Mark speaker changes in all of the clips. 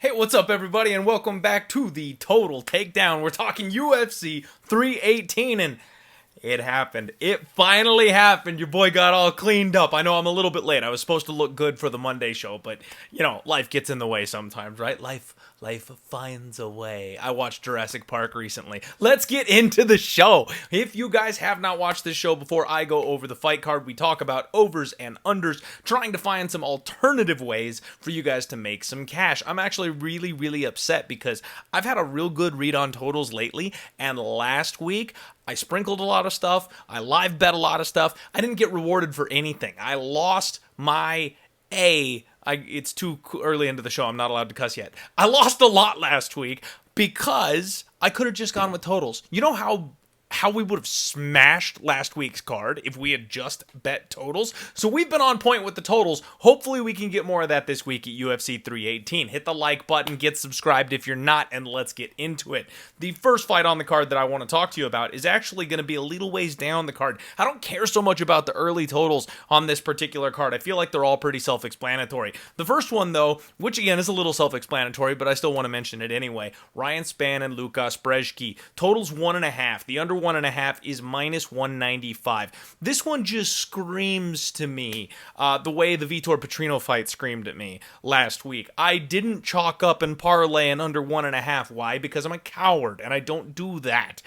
Speaker 1: Hey, what's up, everybody, and welcome back to the Total Takedown. We're talking UFC 318, and it happened. It finally happened. Your boy got all cleaned up. I know I'm a little bit late. I was supposed to look good for the Monday show, but, life gets in the way sometimes, right? Life finds a way. I watched Jurassic Park recently. Let's get into the show. If you guys have not watched this show before, I go over the fight card. We talk about overs and unders, trying to find some alternative ways for you guys to make some cash. I'm actually really upset because I've had a real good read on totals lately, and last week I sprinkled a lot of stuff. I live bet a lot of stuff. I didn't get rewarded for anything. I lost my it's too early into the show. I'm not allowed to cuss yet. I lost a lot last week because I could have just gone with totals. You know how we would have smashed last week's card if we had just bet totals? So we've been on point with the totals. Hopefully we can get more of that this week at UFC 318. Hit the like button, get subscribed if you're not, and let's get into it. The first fight on the card that I want to talk to you about is actually going to be a little ways down the card. I don't care so much about the early totals on this particular card. I feel like they're all pretty self-explanatory. The first one, though, which again is a little self-explanatory, but I still want to mention it anyway. Ryan Spann and Lukas Presky. Totals 1.5. The under 1.5 is minus 195. This one just screams to me the way the Vitor Prachnio fight screamed at me last week. I didn't chalk up and parlay an under 1.5. Why? Because I'm a coward and I don't do that.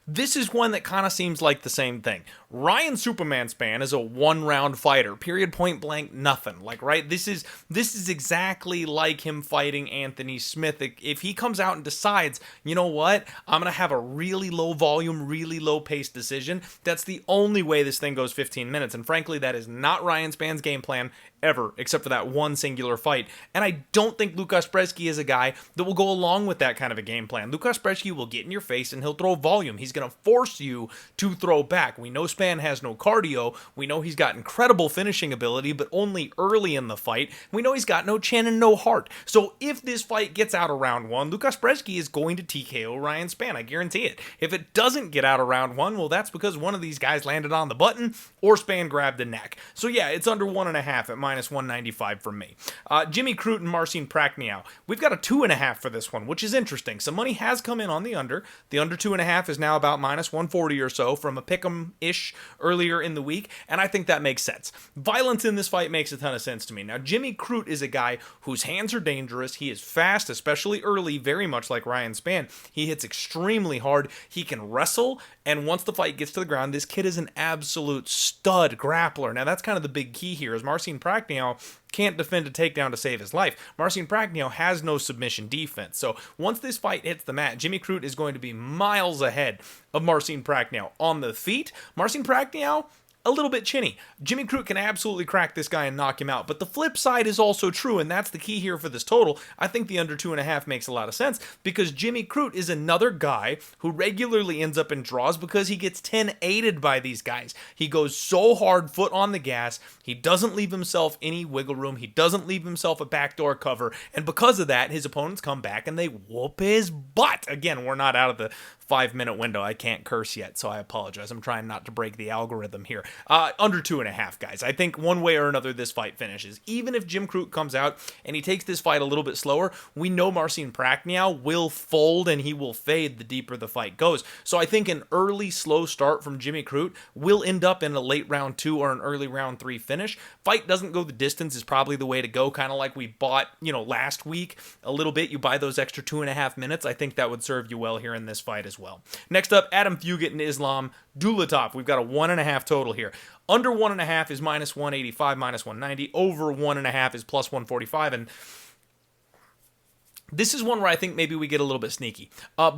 Speaker 1: This is one that kind of seems like the same thing. Ryan Superman Spann is a one-round fighter. Period, point blank, nothing. Right? This is exactly like him fighting Anthony Smith. If he comes out and decides, you know what, I'm going to have a really low volume, really low pace decision, that's the only way this thing goes 15 minutes. And frankly, that is not Ryan Spann's game plan ever, except for that one singular fight. And I don't think Lukas Presky is a guy that will go along with that kind of a game plan. Lukas Presky will get in your face and he'll throw volume. He's going to force you to throw back. We know Spann has no cardio. We know he's got incredible finishing ability, but only early in the fight. We know he's got no chin and no heart. So if this fight gets out of round one, Lukas Presky is going to TKO Ryan Spann. I guarantee it. If it doesn't get out of round one, well, that's because one of these guys landed on the button or Spann grabbed the neck. So yeah, it's under 1.5 at minus 195 from me. Jimmy Crute and Marcin Prachnio. We've got a 2.5 for this one, which is interesting. Some money has come in on the under. The under 2.5 is now about minus 140 or so from a pick'em-ish earlier in the week, and I think that makes sense. Violence in this fight makes a ton of sense to me. Now, Jimmy Crute is a guy whose hands are dangerous. He is fast, especially early, very much like Ryan Spann. He hits extremely hard. He can wrestle, and once the fight gets to the ground, this kid is an absolute stud grappler. Now, that's kind of the big key here, is Marcin Prachnio can't defend a takedown to save his life. Marcin Prachnio has no submission defense. So once this fight hits the mat, Jimmy Crute is going to be miles ahead of Marcin Prachnio. On the feet, Marcin Prachnio, a little bit chinny. Jimmy Crute can absolutely crack this guy and knock him out, but the flip side is also true, and that's the key here for this total. I think the under 2.5 makes a lot of sense because Jimmy Crute is another guy who regularly ends up in draws because he gets 10-8'd by these guys. He goes so hard, foot on the gas, he doesn't leave himself any wiggle room, he doesn't leave himself a backdoor cover, and because of that, his opponents come back and they whoop his butt. Again, we're not out of the 5-minute window. I can't curse yet, so I apologize. I'm trying not to break the algorithm here. Under 2.5, guys. I think one way or another this fight finishes. Even if Jim Crute comes out and he takes this fight a little bit slower, we know Marcin Prachnio will fold and he will fade the deeper the fight goes. So I think an early slow start from Jimmy Crute will end up in a late round 2 or an early round 3 finish. Fight doesn't go the distance is probably the way to go, kind of like we bought, last week a little bit. You buy those extra 2.5 minutes. I think that would serve you well here in this fight as well. Next up, Adam Fugitt and Islam Dulatov. We've got a 1.5 total here. Under 1.5 is minus 185, minus 190. Over 1.5 is plus 145. And this is one where I think maybe we get a little bit sneaky.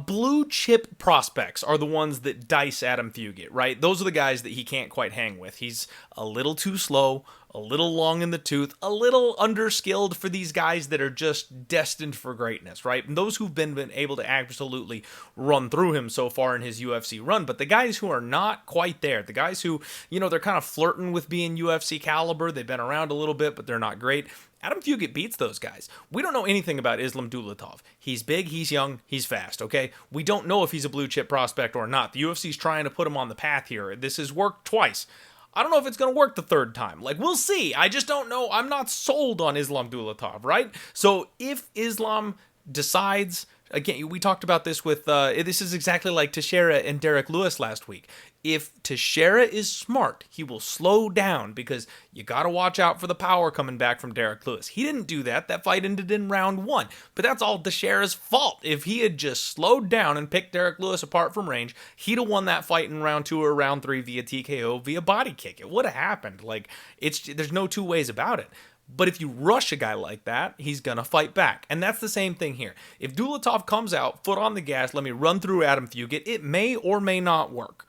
Speaker 1: Blue chip prospects are the ones that dice Adam Fugitt, right? Those are the guys that he can't quite hang with. He's a little too slow, a little long in the tooth, a little underskilled for these guys that are just destined for greatness, right? And those who've been able to absolutely run through him so far in his UFC run, but the guys who are not quite there, the guys who, they're kind of flirting with being UFC caliber, they've been around a little bit, but they're not great. Adam Fugitt beats those guys. We don't know anything about Islam Dulatov. He's big, he's young, he's fast, okay? We don't know if he's a blue chip prospect or not. The UFC's trying to put him on the path here. This has worked twice. I don't know if it's going to work the third time. We'll see. I just don't know. I'm not sold on Islam Dulatov, right? So if Islam decides, again, we talked about this with, this is exactly like Teixeira and Derek Lewis last week. If Teixeira is smart, he will slow down because you got to watch out for the power coming back from Derek Lewis. He didn't do that. That fight ended in round 1. But that's all Teixeira's fault. If he had just slowed down and picked Derek Lewis apart from range, he'd have won that fight in round 2 or round 3 via TKO, via body kick. It would have happened. Like, there's no two ways about it. But if you rush a guy like that, he's going to fight back. And that's the same thing here. If Dulatov comes out, foot on the gas, let me run through Adam Fugitt, it may or may not work.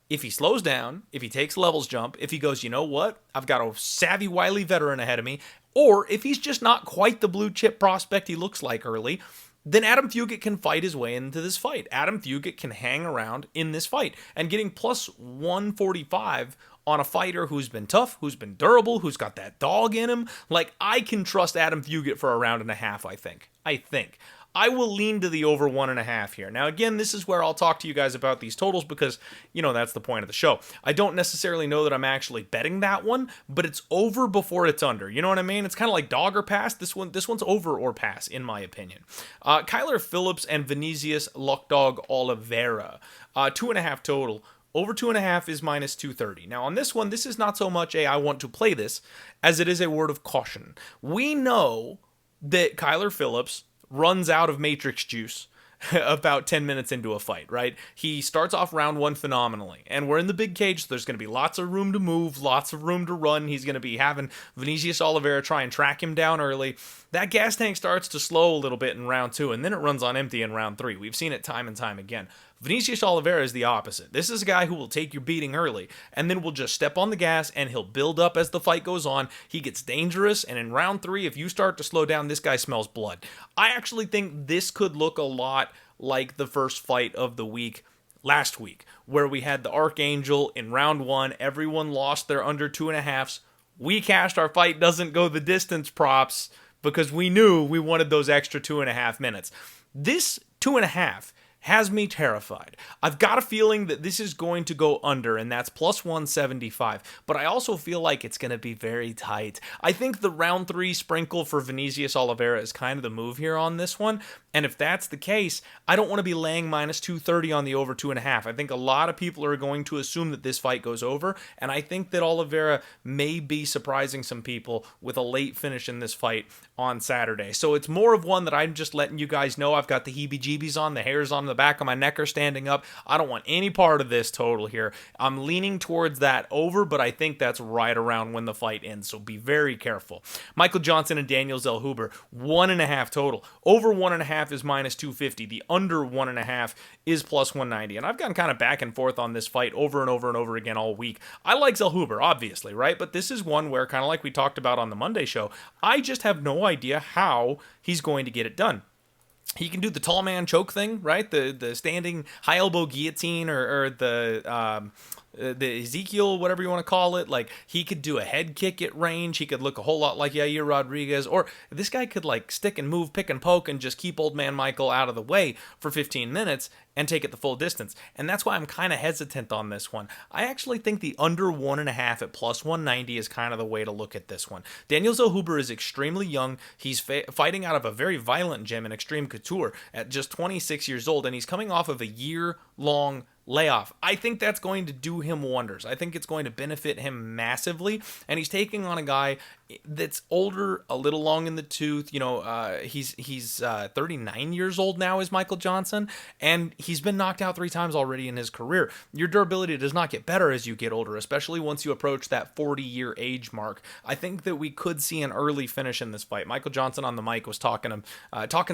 Speaker 1: If he slows down, if he takes levels jump, if he goes, you know what, I've got a savvy, wily veteran ahead of me, or if he's just not quite the blue chip prospect he looks like early, then Adam Fugitt can fight his way into this fight. Adam Fugitt can hang around in this fight. And getting plus 145 on a fighter who's been tough, who's been durable, who's got that dog in him, like, I can trust Adam Fugitt for a round and a half, I think. I will lean to the over 1.5 here. Now, again, this is where I'll talk to you guys about these totals because, you know, that's the point of the show. I don't necessarily know that I'm actually betting that one, but it's over before it's under. You know what I mean? It's kind of like dog or pass. This one's over or pass, in my opinion. Kyler Phillips and Vinicius Lockdog Oliveira. 2.5 total. Over 2.5 is minus 230. Now, on this one, this is not so much a I want to play this as it is a word of caution. We know that Kyler Phillips runs out of matrix juice about 10 minutes into a fight, right? He starts off round 1 phenomenally, and we're in the big cage, so there's going to be lots of room to move, lots of room to run. He's going to be having Vinicius Oliveira try and track him down early. That gas tank starts to slow a little bit in round 2, and then it runs on empty in round 3. We've seen it time and time again. Vinicius Oliveira is the opposite. This is a guy who will take your beating early, and then will just step on the gas, and he'll build up as the fight goes on. He gets dangerous, and in round 3, if you start to slow down, this guy smells blood. I actually think this could look a lot like the first fight of the week last week, where we had the Archangel in round 1. Everyone lost their under 2.5s. We cashed our fight doesn't go the distance props because we knew we wanted those extra 2.5 minutes. This 2.5 has me terrified. I've got a feeling that this is going to go under, and that's plus 175, but I also feel like it's going to be very tight. I think the round 3 sprinkle for Vinicius Oliveira is kind of the move here on this one, and if that's the case, I don't want to be laying minus 230 on the over 2.5. I think a lot of people are going to assume that this fight goes over, and I think that Oliveira may be surprising some people with a late finish in this fight on Saturday. So it's more of one that I'm just letting you guys know. I've got the heebie-jeebies on, the hairs on the back of my neck are standing up. I don't want any part of this total here. I'm leaning towards that over, but I think that's right around when the fight ends, so be very careful. Michael Johnson and Daniel Zelhuber, 1.5 total. Over 1.5 is minus 250. The under 1.5 is plus 190. And I've gone kind of back and forth on this fight over and over and over again all week. I like Zelhuber, obviously, right? But this is one where, kind of like we talked about on the Monday show, I just have no idea how he's going to get it done. He can do the tall man choke thing, right? The standing high elbow guillotine or the Ezekiel, whatever you want to call it. Like, he could do a head kick at range. He could look a whole lot like Yair Rodriguez. Or this guy could, like, stick and move, pick and poke, and just keep old man Michael out of the way for 15 minutes and take it the full distance. And that's why I'm kind of hesitant on this one. I actually think the under 1.5 at plus 190 is kind of the way to look at this one. Daniel Zelhuber is extremely young. He's fighting out of a very violent gym in Extreme Couture at just 26 years old, and he's coming off of a year-long layoff. I think that's going to do him wonders. I think it's going to benefit him massively, and he's taking on a guy that's older, a little long in the tooth. You know, he's 39 years old now, is Michael Johnson, and he's been knocked out 3 times already in his career. Your durability does not get better as you get older, especially once you approach that 40-year age mark. I think that we could see an early finish in this fight. Michael Johnson on the mic was talking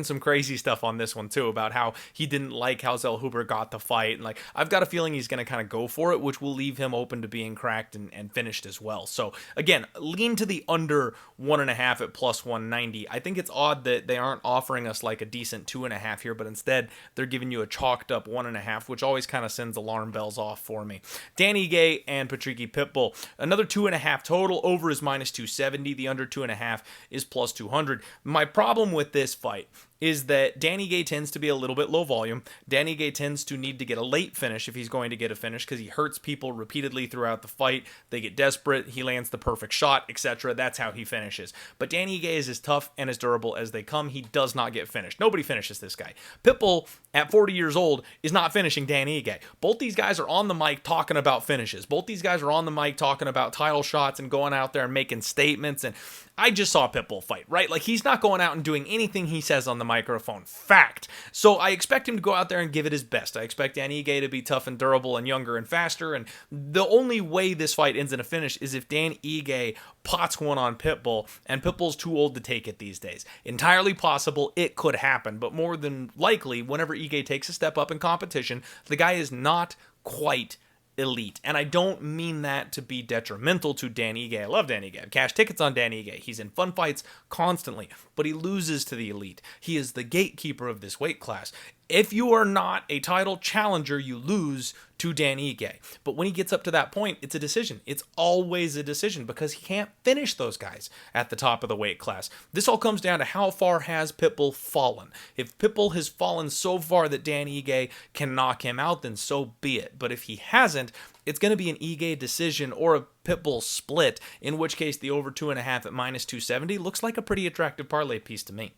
Speaker 1: some crazy stuff on this one too, about how he didn't like how Zelhuber got the fight, and like, I've got a feeling he's going to kind of go for it, which will leave him open to being cracked and finished as well. So again, lean to the under 1.5 at plus 190. I think it's odd that they aren't offering us like a decent 2.5 here, but instead they're giving you a chalked up 1.5, which always kind of sends alarm bells off for me. Danny Gaye and Patricky Pitbull, another 2.5 total. Over is minus 270. The under 2.5 is plus 200. My problem with this fight is that Danny Gaye tends to be a little bit low volume. Danny Gaye tends to need to get a late finish if he's going to get a finish because he hurts people repeatedly throughout the fight. They get desperate, he lands the perfect shot, etc. That's how he finishes. But Danny Gaye is as tough and as durable as they come. He does not get finished. Nobody finishes this guy. Pitbull, at 40 years old, is not finishing Danny Gaye. Both these guys are on the mic talking about finishes. Both these guys are on the mic talking about title shots and going out there and making statements. And I just saw Pitbull fight, right? Like, he's not going out and doing anything he says on the microphone. Fact. So I expect him to go out there and give it his best. I expect Danny Gaye to be tough and durable and younger and faster. And the only way this fight ends in a finish is if Danny Gaye pots one on Pitbull, and Pitbull's too old to take it these days. Entirely possible it could happen, but more than likely, whenever Gaye takes a step up in competition, the guy is not quite elite. And I don't mean that to be detrimental to Danny Gaye. I love Danny Gaye. Cash tickets on Danny Gaye. He's in fun fights constantly, but he loses to the elite. He is the gatekeeper of this weight class. If you are not a title challenger, you lose to Danny Gaye. But when he gets up to that point, it's a decision. It's always a decision because he can't finish those guys at the top of the weight class. This all comes down to how far has Pitbull fallen. If Pitbull has fallen so far that Danny Gaye can knock him out, then so be it. But if he hasn't, it's going to be an Gaye decision or a Pitbull split, in which case the over 2.5 at -270 looks like a pretty attractive parlay piece to me.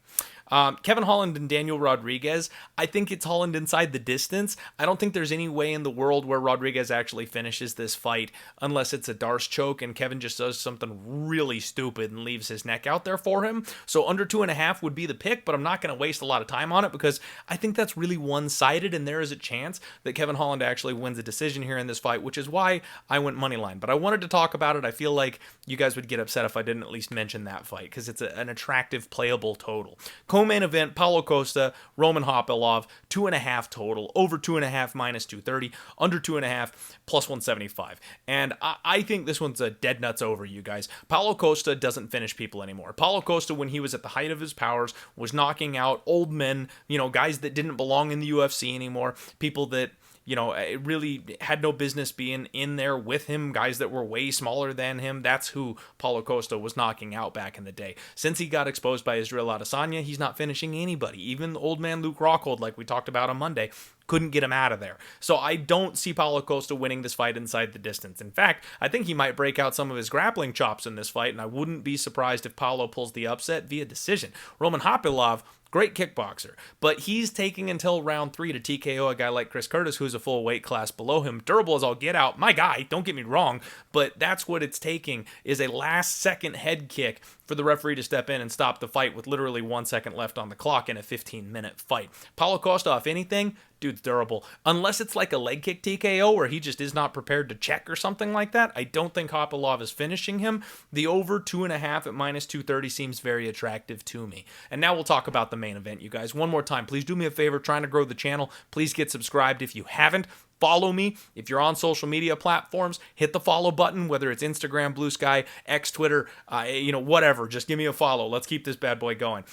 Speaker 1: Kevin Holland and Daniel Rodriguez, I think it's Holland inside the distance. I don't think there's any way in the world where Rodriguez actually finishes this fight unless it's a Darce choke and Kevin just does something really stupid and leaves his neck out there for him. So under 2.5 would be the pick, but I'm not going to waste a lot of time on it because I think that's really one-sided, and there is a chance that Kevin Holland actually wins a decision here in this fight, which is why I went money line. But I wanted to talk about it. I feel like you guys would get upset if I didn't at least mention that fight because it's an attractive, playable total. Co-main event, Paulo Costa, Roman Hopilov, 2.5 total, over 2.5 -230, under 2.5 +175. And I think this one's a dead nuts over, you guys. Paulo Costa doesn't finish people anymore. Paulo Costa, when he was at the height of his powers, was knocking out old men, guys that didn't belong in the UFC anymore, people that it really had no business being in there with him, guys that were way smaller than him. That's who Paulo Costa was knocking out back in the day. Since he got exposed by Israel Adesanya, he's not finishing anybody. Even old man Luke Rockhold, like we talked about on Monday, couldn't get him out of there. So I don't see Paulo Costa winning this fight inside the distance. In fact, I think he might break out some of his grappling chops in this fight, and I wouldn't be surprised if Paulo pulls the upset via decision. Roman Hopilov, great kickboxer, but he's taking until round 3 to TKO a guy like Chris Curtis, who's a full weight class below him. Durable as all get out, my guy, don't get me wrong, but that's what it's taking, is a last second head kick for the referee to step in and stop the fight with literally 1 second left on the clock in a 15-minute fight. Paulo Costa, if anything, dude's durable. Unless it's like a leg kick TKO where he just is not prepared to check or something like that, I don't think Hopilov is finishing him. The over 2.5 at -230 seems very attractive to me. And now we'll talk about the main event, you guys. One more time, please do me a favor, trying to grow the channel. Please get subscribed if you haven't. Follow me. If you're on social media platforms, hit the follow button, whether it's Instagram, BlueSky, X, Twitter, whatever. Just give me a follow. Let's keep this bad boy going.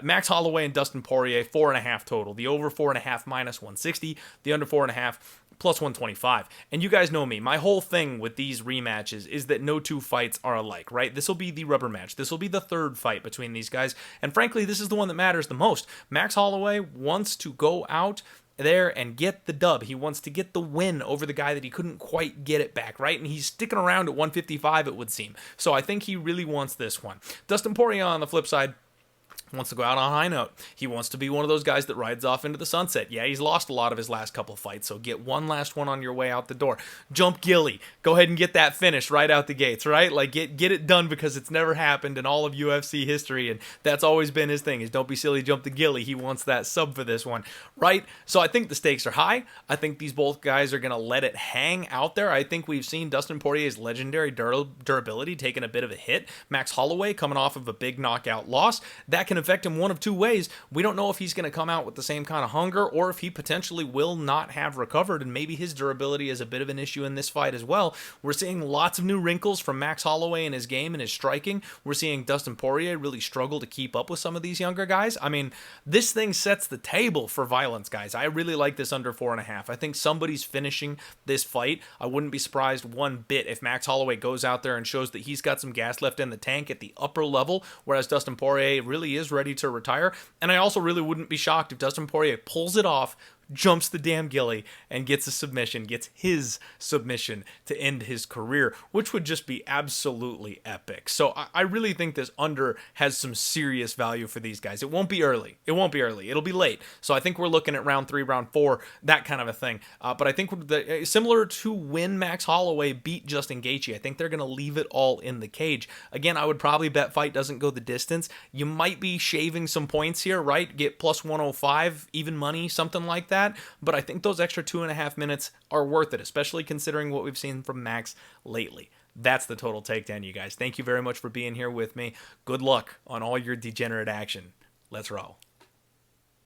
Speaker 1: Max Holloway and Dustin Poirier, 4.5 total. The over 4.5 -160. The under 4.5 +125. And you guys know me. My whole thing with these rematches is that no two fights are alike, right? This will be the rubber match. This will be the third fight between these guys. And frankly, this is the one that matters the most. Max Holloway wants to go out there and get the dub. He wants to get the win over the guy that he couldn't quite get it back, right? And he's sticking around at 155, it would seem. So I think he really wants this one. Dustin Poirier, on the flip side, wants to go out on a high note. He wants to be one of those guys that rides off into the sunset. Yeah, he's lost a lot of his last couple of fights, so get one last one on your way out the door. Jump Gilly. Go ahead and get that finish right out the gates, right? Like, get it done, because it's never happened in all of UFC history, and that's always been his thing, is don't be silly, jump the Gilly. He wants that sub for this one, right? So I think the stakes are high. I think these both guys are going to let it hang out there. I think we've seen Dustin Poirier's legendary durability taking a bit of a hit. Max Holloway coming off of a big knockout loss. That can affect him one of two ways. We don't know if he's going to come out with the same kind of hunger, or if he potentially will not have recovered, and maybe his durability is a bit of an issue in this fight as well. We're seeing lots of new wrinkles from Max Holloway in his game and his striking. We're seeing Dustin Poirier really struggle to keep up with some of these younger guys. I mean, this thing sets the table for violence, guys. I really like this under 4.5. I think somebody's finishing this fight. I wouldn't be surprised one bit if Max Holloway goes out there and shows that he's got some gas left in the tank at the upper level, whereas Dustin Poirier really is was ready to retire. And I also really wouldn't be shocked if Dustin Poirier pulls it off, jumps the damn gilly, and gets a submission, gets his submission to end his career, which would just be absolutely epic. So I really think this under has some serious value for these guys. It won't be early. It'll be late. So I think we're looking at round 3, round 4, that kind of a thing. But I think similar to when Max Holloway beat Justin Gaethje, I think they're going to leave it all in the cage. Again, I would probably bet fight doesn't go the distance. You might be shaving some points here, right? Get plus 105, even money, something like that. But I think those extra 2.5 minutes are worth it, especially considering what we've seen from Max lately. That's the Total Takedown, you guys. Thank you very much for being here with me. Good luck on all your degenerate action. Let's roll.